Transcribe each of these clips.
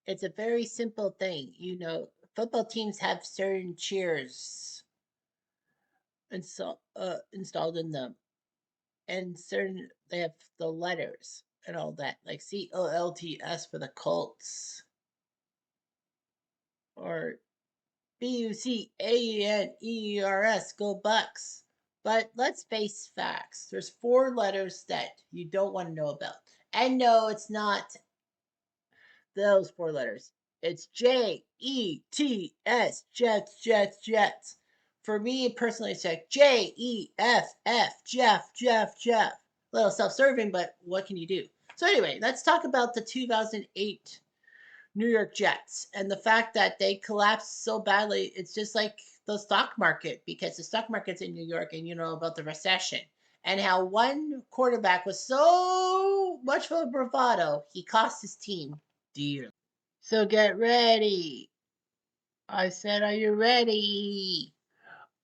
It's a very simple thing. Football teams have certain cheers installed in them, and certain they have the letters and all that, like COLTS for the Colts, or BUCANERS, go Bucks. But let's face facts. There's four letters that you don't want to know about. And no, it's not those four letters. It's JETS, Jets, Jets, Jets. For me personally, it's like JEFF, Jeff, Jeff, Jeff. A little self serving, but what can you do? So, anyway, let's talk about the 2008 New York Jets and the fact that they collapsed so badly. It's just like the stock market, because the stock market's in New York, and you know about the recession and how one quarterback was so much for bravado, he cost his team dearly. So get ready. I said, are you ready?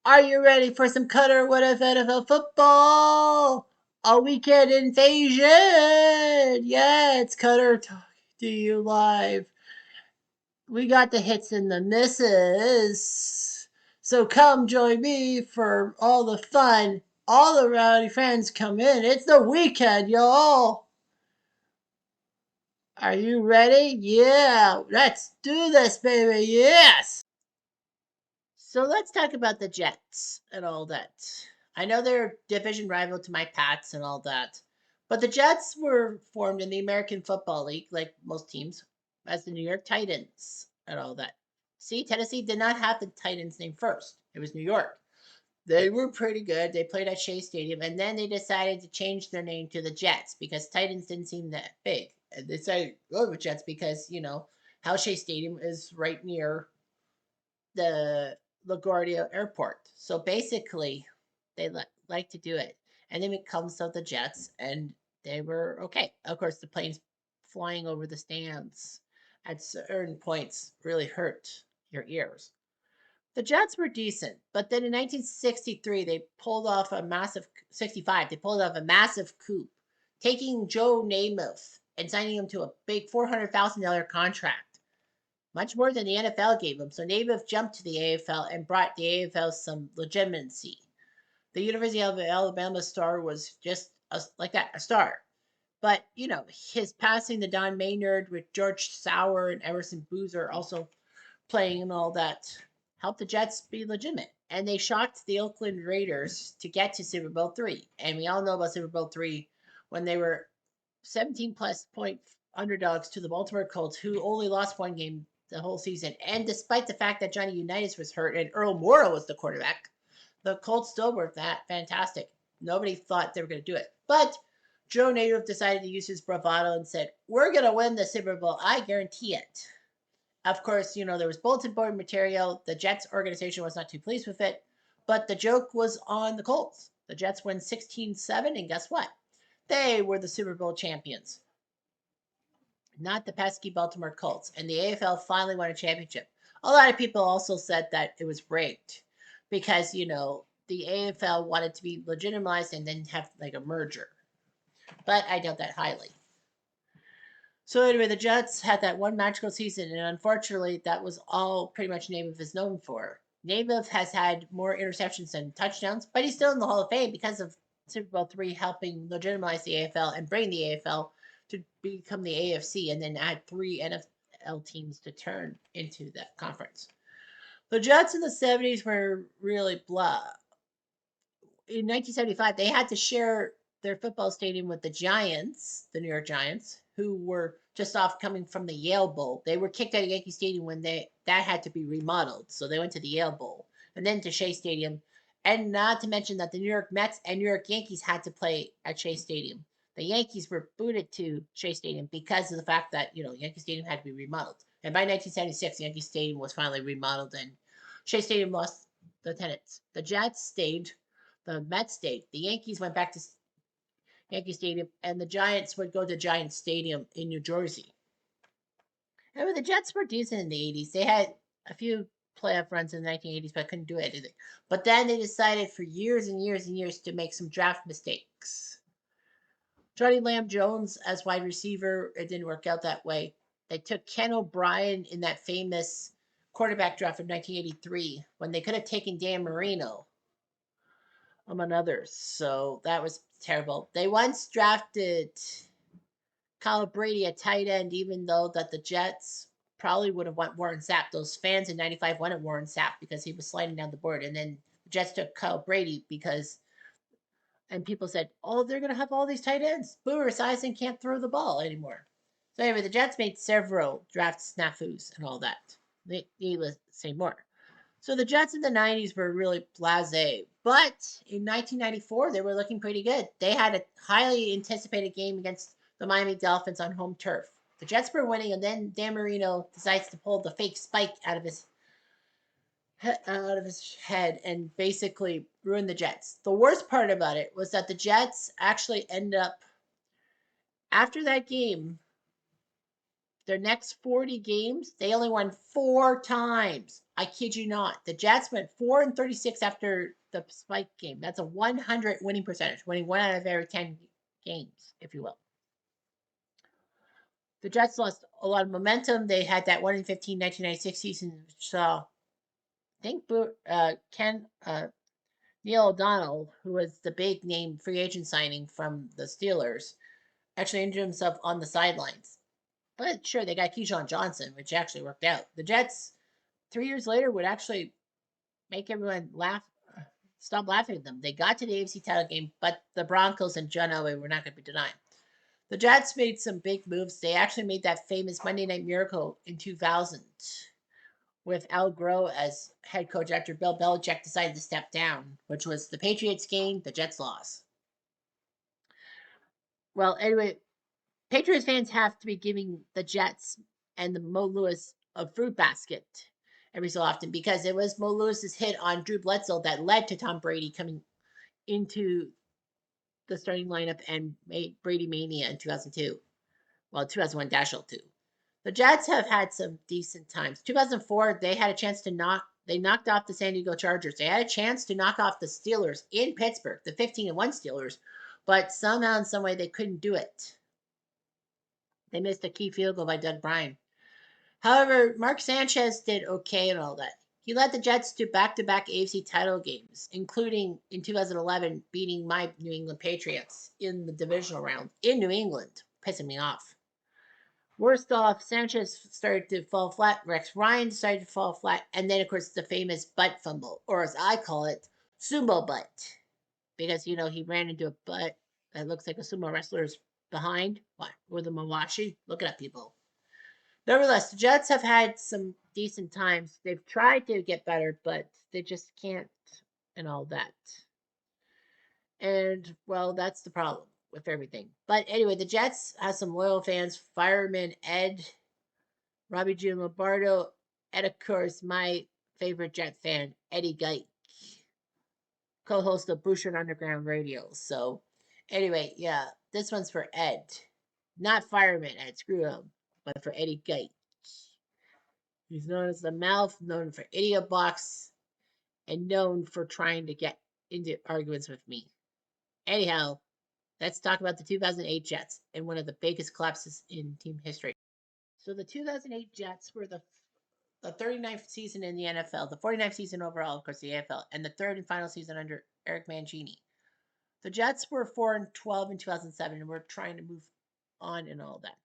Are you ready for some Cutter What If NFL football? A weekend invasion. Yeah, it's Cutter talking to you live. We got the hits and the misses. So come join me for all the fun. All the rowdy fans come in. It's the weekend, y'all. Are you ready? Yeah, let's do this, baby. Yes. So let's talk about the Jets and all that. I know they're division rival to my Pats and all that, but the Jets were formed in the American Football League, like most teams, as the New York Titans and all that. See, Tennessee did not have the Titans name first. It was New York. They were pretty good. They played at Shea Stadium, and then they decided to change their name to the Jets because Titans didn't seem that big. And they decided to go with Jets because, how Shea Stadium is right near the LaGuardia Airport. So basically, they like to do it. And then it comes to the Jets, and they were okay. Of course, the planes flying over the stands at certain points really hurt your ears. The Jets were decent, but then in 1963 they pulled off a massive 65. They pulled off a massive coup, taking Joe Namath and signing him to a big $400,000 contract, much more than the NFL gave him. So Namath jumped to the AFL and brought the AFL some legitimacy. The University of Alabama star was just like that, a star. But, his passing the Don Maynard with George Sauer and Emerson Boozer also playing and all that helped the Jets be legitimate. And they shocked the Oakland Raiders to get to Super Bowl three. And we all know about Super Bowl three when they were 17 plus point underdogs to the Baltimore Colts, who only lost one game the whole season. And despite the fact that Johnny Unitas was hurt and Earl Morrall was the quarterback, the Colts still were that fantastic. Nobody thought they were going to do it. But Joe Namath decided to use his bravado and said, "We're going to win the Super Bowl. I guarantee it." Of course, there was bulletin board material. The Jets organization was not too pleased with it, but the joke was on the Colts. The Jets won 16-7, and guess what? They were the Super Bowl champions, not the pesky Baltimore Colts. And the AFL finally won a championship. A lot of people also said that it was rigged because, the AFL wanted to be legitimized and then have like a merger. But I doubt that highly. So anyway, the Jets had that one magical season, and unfortunately, that was all pretty much Namath is known for. Namath has had more interceptions than touchdowns, but he's still in the Hall of Fame because of Super Bowl three helping legitimize the AFL and bring the AFL to become the AFC, and then add three NFL teams to turn into that conference. The Jets in the '70s were really blah. In 1975, they had to share their football stadium with the Giants, the New York Giants, who were just off coming from the Yale Bowl. They were kicked out of Yankee Stadium when that had to be remodeled, so they went to the Yale Bowl and then to Shea Stadium, and not to mention that the New York Mets and New York Yankees had to play at Shea Stadium. The Yankees were booted to Shea Stadium because of the fact that Yankee Stadium had to be remodeled. And by 1976, Yankee Stadium was finally remodeled, and Shea Stadium lost the tenants. The Jets stayed, the Mets stayed. The Yankees went back to Yankee Stadium, and the Giants would go to Giant Stadium in New Jersey. I mean, the Jets were decent in the 80s. They had a few playoff runs in the 1980s, but couldn't do anything. But then they decided for years and years and years to make some draft mistakes. Johnny Lamb Jones as wide receiver, it didn't work out that way. They took Ken O'Brien in that famous quarterback draft of 1983 when they could have taken Dan Marino, among others. So that was terrible. They once drafted Kyle Brady, a tight end, even though that the Jets probably would have want Warren Sapp. Those fans in '95 wanted Warren Sapp because he was sliding down the board, and then the Jets took Kyle Brady because, and people said, "Oh, they're going to have all these tight ends. Boomer Esiason can't throw the ball anymore." So anyway, the Jets made several draft snafus and all that. Needless to say more. So the Jets in the '90s were really blasé, but in 1994 they were looking pretty good. They had a highly anticipated game against the Miami Dolphins on home turf. The Jets were winning, and then Dan Marino decides to pull the fake spike out of his head and basically ruin the Jets. The worst part about it was that the Jets actually end up, after that game, their next 40 games, they only won 4 times. I kid you not. The Jets went 4-36 after the spike game. That's a 100 winning percentage, winning 1 out of every 10 games, if you will. The Jets lost a lot of momentum. They had that 1-15 1996 season, which saw, I think, Neil O'Donnell, who was the big name free agent signing from the Steelers, actually injured himself on the sidelines. But sure, they got Keyshawn Johnson, which actually worked out. The Jets, 3 years later, would actually make everyone stop laughing at them. They got to the AFC title game, but the Broncos and John Elway were not going to be denied. The Jets made some big moves. They actually made that famous Monday Night Miracle in 2000 with Al Groh as head coach after Bill Belichick decided to step down, which was the Patriots gain, the Jets loss. Well, anyway, Patriots fans have to be giving the Jets and the Mo Lewis a fruit basket every so often because it was Mo Lewis's hit on Drew Bledsoe that led to Tom Brady coming into the starting lineup and made Brady Mania in 2002. Well, 2001-02. The Jets have had some decent times. 2004, they had a chance to they knocked off the San Diego Chargers. They had a chance to knock off the Steelers in Pittsburgh, the 15-1 Steelers, but somehow in some way they couldn't do it. They missed a key field goal by Doug Bryan. However, Mark Sanchez did okay and all that. He led the Jets to back-to-back AFC title games, including in 2011 beating my New England Patriots in the divisional round in New England, pissing me off. Worst off, Sanchez started to fall flat. Rex Ryan started to fall flat. And then, of course, the famous butt fumble, or as I call it, sumo butt. Because, he ran into a butt that looks like a sumo wrestler's behind. What? With a mawashi? Look it up, people. Nevertheless, the Jets have had some decent times. They've tried to get better, but they just can't and all that. And, well, that's the problem with everything. But anyway, the Jets have some loyal fans. Fireman Ed, Robbie G. Lombardo, and of course, my favorite Jet fan, Eddie Geik, co-host of Bouchard Underground Radio. So, anyway, yeah, this one's for Ed. Not Fireman Ed, screw him, but for Eddie Geik. He's known as the Mouth, known for Idiot Box, and known for trying to get into arguments with me. Anyhow, let's talk about the 2008 Jets and one of the biggest collapses in team history. So the 2008 Jets were the 39th season in the NFL, the 49th season overall, of course, the AFL, and the third and final season under Eric Mangini. The Jets were 4-12 in 2007 and were trying to move on and all that.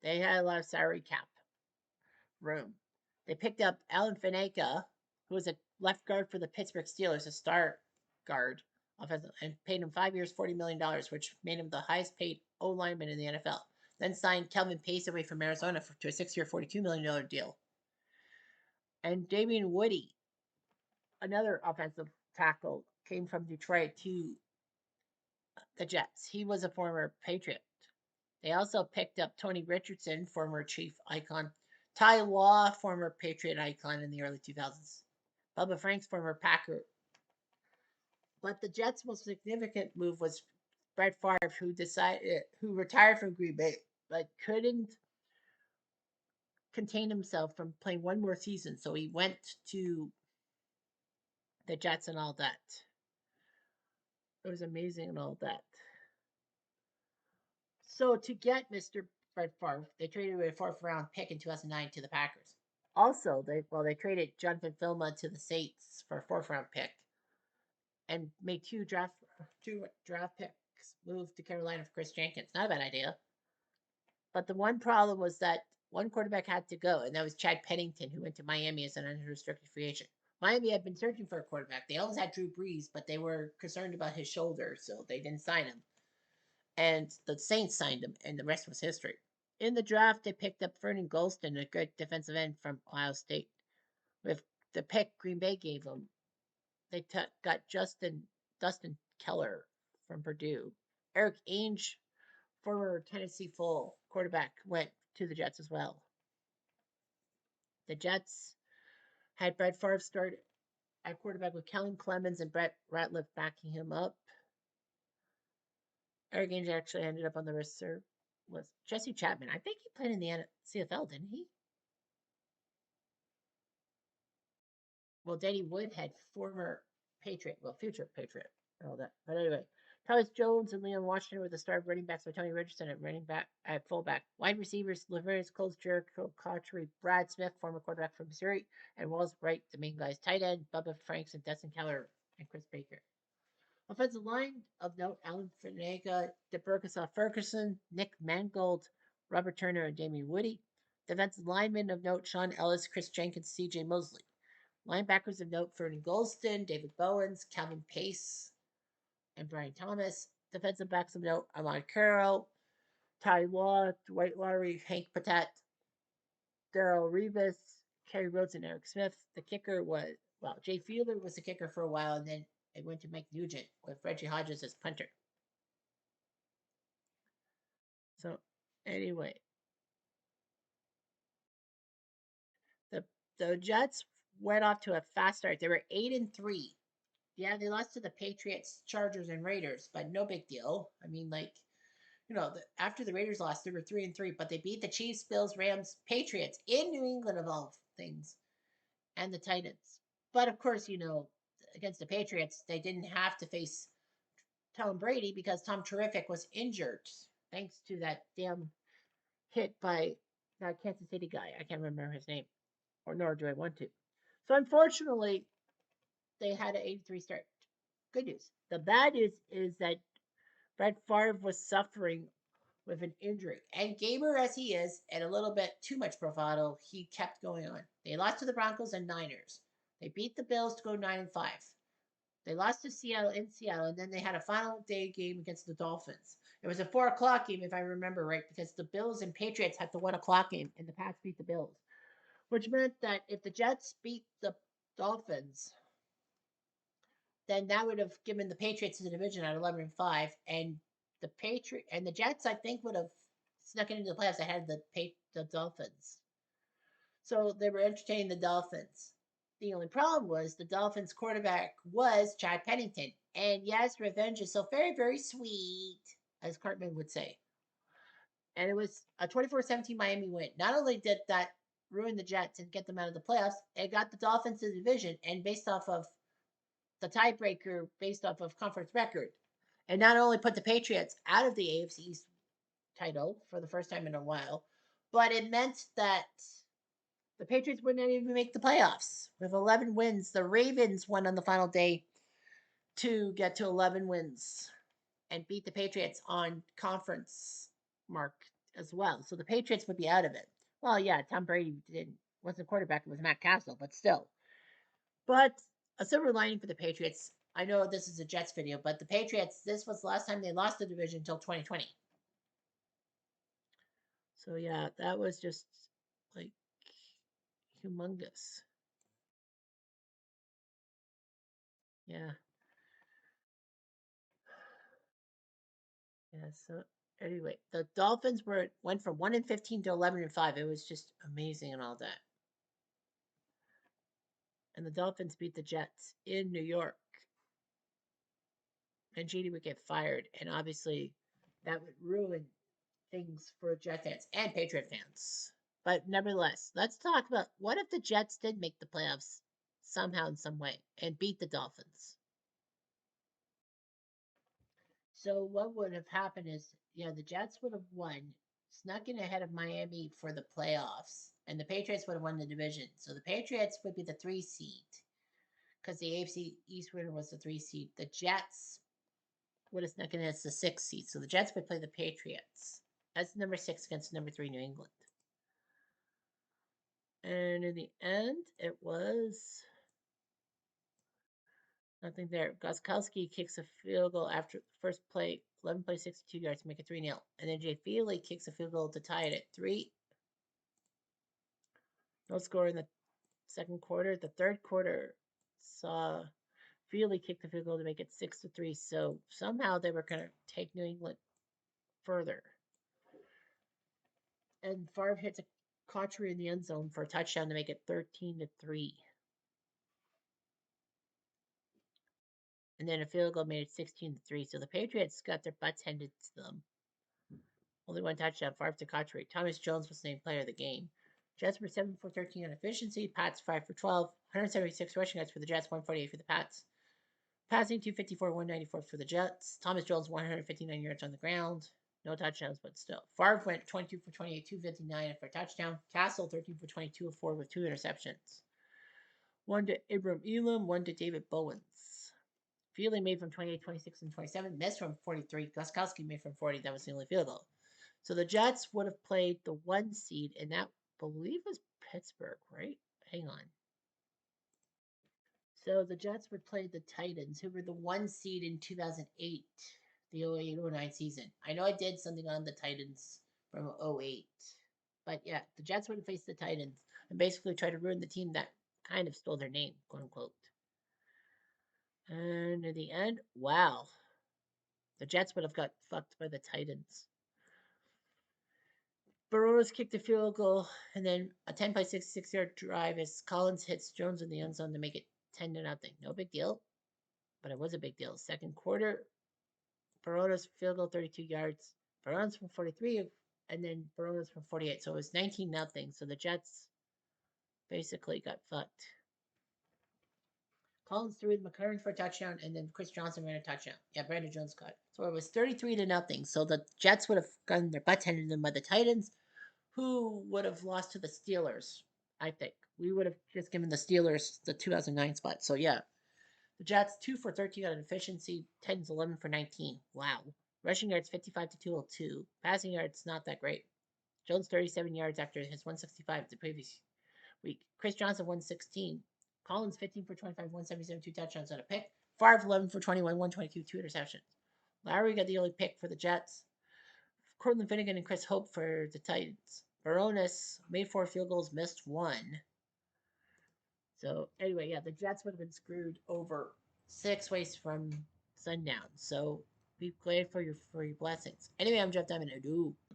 They had a lot of salary cap room. They picked up Alan Faneca, who was a left guard for the Pittsburgh Steelers, a star guard, and paid him 5 years, $40 million, which made him the highest paid O lineman in the NFL. Then signed Kelvin Pace away from Arizona to a 6-year, $42 million deal. And Damian Woody, another offensive tackle, came from Detroit to the Jets. He was a former Patriot. They also picked up Tony Richardson, former Chief icon, Ty Law, former Patriot icon in the early 2000s, Bubba Franks, former Packer. But the Jets' most significant move was Brett Favre, who retired from Green Bay, but couldn't contain himself from playing one more season, so he went to the Jets and all that. It was amazing and all that. So to get Mr. Brett Favre. They traded away a fourth round pick in 2009 to the Packers. Also, they traded Jonathan Filma to the Saints for a fourth round pick and made two draft picks move to Carolina for Chris Jenkins. Not a bad idea. But the one problem was that one quarterback had to go, and that was Chad Pennington, who went to Miami as an unrestricted free agent. Miami had been searching for a quarterback. They always had Drew Brees, but they were concerned about his shoulder, so they didn't sign him. And the Saints signed him, and the rest was history. In the draft, they picked up Vernon Golston, a good defensive end from Ohio State. With the pick Green Bay gave them, they got Dustin Keller from Purdue. Eric Ainge, former Tennessee full quarterback, went to the Jets as well. The Jets had Brett Favre start at quarterback with Kellen Clemens and Brett Ratliff backing him up. Eric Ainge actually ended up on the reserve was Jesse Chapman. I think he played in the CFL, didn't he? Well, Danny Woodhead, former Patriot, well, future Patriot, and all that. But anyway, Thomas Jones and Leon Washington were the star running backs by Tony Richardson at running back at fullback. Wide receivers: Laverius Coles, Jericho Cotchery, Brad Smith, former quarterback from Missouri, and Wells Wright, the main guys. Tight end: Bubba Franks and Dustin Keller and Chris Baker. Offensive line of note: Alan Finega, DeBurkasa Ferguson, Nick Mangold, Robert Turner, and Damien Woody. Defensive linemen of note: Sean Ellis, Chris Jenkins, C.J. Mosley. Linebackers of note: Vernon Golston, David Bowens, Calvin Pace, and Brian Thomas. Defensive backs of note: Ahmad Carroll, Ty Law, Dwight Lowry, Hank Patat, Darrell Revis, Kerry Rhodes, and Eric Smith. The kicker was, well, Jay Fiedler was the kicker for a while, and then it went to Mike Nugent with Reggie Hodges as punter. So, anyway, the the Jets went off to a fast start. They were 8-3. Yeah, they lost to the Patriots, Chargers, and Raiders, but no big deal. I mean, like, after the Raiders lost, they were 3-3, but they beat the Chiefs, Bills, Rams, Patriots in New England of all things, and the Titans. But of course, against the Patriots, they didn't have to face Tom Brady because Tom Terrific was injured thanks to that damn hit by that Kansas City guy. I can't remember his name, or nor do I want to. So unfortunately, they had an 8-3 start. Good news. The bad news is that Brett Favre was suffering with an injury. And gamer as he is, and a little bit too much bravado, he kept going on. They lost to the Broncos and Niners. They beat the Bills to go 9-5. They lost to Seattle in Seattle, and then they had a final day game against the Dolphins. It was a 4 o'clock game, if I remember right, because the Bills and Patriots had the 1 o'clock game, and the Pats beat the Bills, which meant that if the Jets beat the Dolphins, then that would have given the Patriots the division at 11-5, and the Jets, I think, would have snuck into the playoffs ahead of the Dolphins. So they were entertaining the Dolphins. The only problem was the Dolphins quarterback was Chad Pennington. And yes, revenge is so very, very sweet, as Cartman would say. And it was a 24-17 Miami win. Not only did that ruin the Jets and get them out of the playoffs, it got the Dolphins to the division, and based off of the tiebreaker, based off of conference record. And not only put the Patriots out of the AFC East title for the first time in a while, but it meant that the Patriots wouldn't even make the playoffs. With 11 wins, the Ravens won on the final day to get to 11 wins and beat the Patriots on conference mark as well. So the Patriots would be out of it. Well, yeah, Tom Brady wasn't quarterback, it was Matt Castle, but still. But a silver lining for the Patriots. I know this is a Jets video, but the Patriots, this was the last time they lost the division until 2020. So yeah, that was just like humongous. Yeah. Yeah. So anyway, the Dolphins went from 1-15 to 11-5. It was just amazing and all that. And the Dolphins beat the Jets in New York. And Genie would get fired. And obviously that would ruin things for Jet fans and Patriot fans. But nevertheless, let's talk about what if the Jets did make the playoffs somehow in some way and beat the Dolphins. So what would have happened is, the Jets would have won, snuck in ahead of Miami for the playoffs, and the Patriots would have won the division. So the Patriots would be the 3 seed because the AFC East winner was the 3 seed. The Jets would have snuck in as the 6 seed. So the Jets would play the Patriots as number 6 against number 3 New England. And in the end, it was nothing there. Goskowski kicks a field goal after the first play, 11 play, 62 yards to make it 3-0. And then Jay Feely kicks a field goal to tie it at 3. No score in the second quarter. The third quarter saw Feely kick the field goal to make it 6-3. So somehow they were going to take New England further. And Favre hits a Cotchery in the end zone for a touchdown to make it 13-3. And then a field goal made it 16-3. So the Patriots got their butts handed to them. Only one touchdown, Favre to Cotchery. Thomas Jones was named player of the game. Jets were 7 for 13 on efficiency. Pats 5 for 12. 176 rushing yards for the Jets, 148 for the Pats. Passing 254, 194 for the Jets. Thomas Jones 159 yards on the ground. No touchdowns, but still. Favre went 22 for 28, 259 for a touchdown. Castle 13 for 22, 4 with 2 interceptions. One to Abram Elam, one to David Bowens. Feely made from 28, 26, and 27. Missed from 43. Goskowski made from 40. That was the only field goal. So the Jets would have played the 1 seed, and that, I believe, was Pittsburgh, right? Hang on. So the Jets would play the Titans, who were the 1 seed in 2008, the 08-09 season. I know I did something on the Titans from 08. But yeah, the Jets would have faced the Titans and basically try to ruin the team that kind of stole their name, quote unquote. And in the end, wow. The Jets would have got fucked by the Titans. Barones kicked the field goal, and then a 10 by 66-yard drive as Collins hits Jones in the end zone to make it 10-0. No big deal, but it was a big deal. Second quarter, Barones field goal 32 yards. Barones from 43, and then Barones from 48. So it was 19-0. So the Jets basically got fucked. Collins threw with McCurran for a touchdown, and then Chris Johnson ran a touchdown. Yeah, Brandon Jones got it. So it was 33-0. So the Jets would have gotten their butt handed to them by the Titans, who would have lost to the Steelers, I think. We would have just given the Steelers the 2009 spot. So yeah, the Jets 2 for 13 on efficiency, Titans 11 for 19. Wow. Rushing yards 55 to 202. Passing yards not that great. Jones 37 yards after his 165 the previous week. Chris Johnson 116. Collins 15 for 25, 177, 2 touchdowns and a pick. Favre 11 for 21, 122, 2 interceptions. Lowry got the only pick for the Jets. Cortland Finnegan and Chris Hope for the Titans. Barones made 4 field goals, missed 1. So anyway, yeah, the Jets would have been screwed over 6 ways from sundown. So be glad for your blessings. Anyway, I'm Jeff Diamond. Adieu.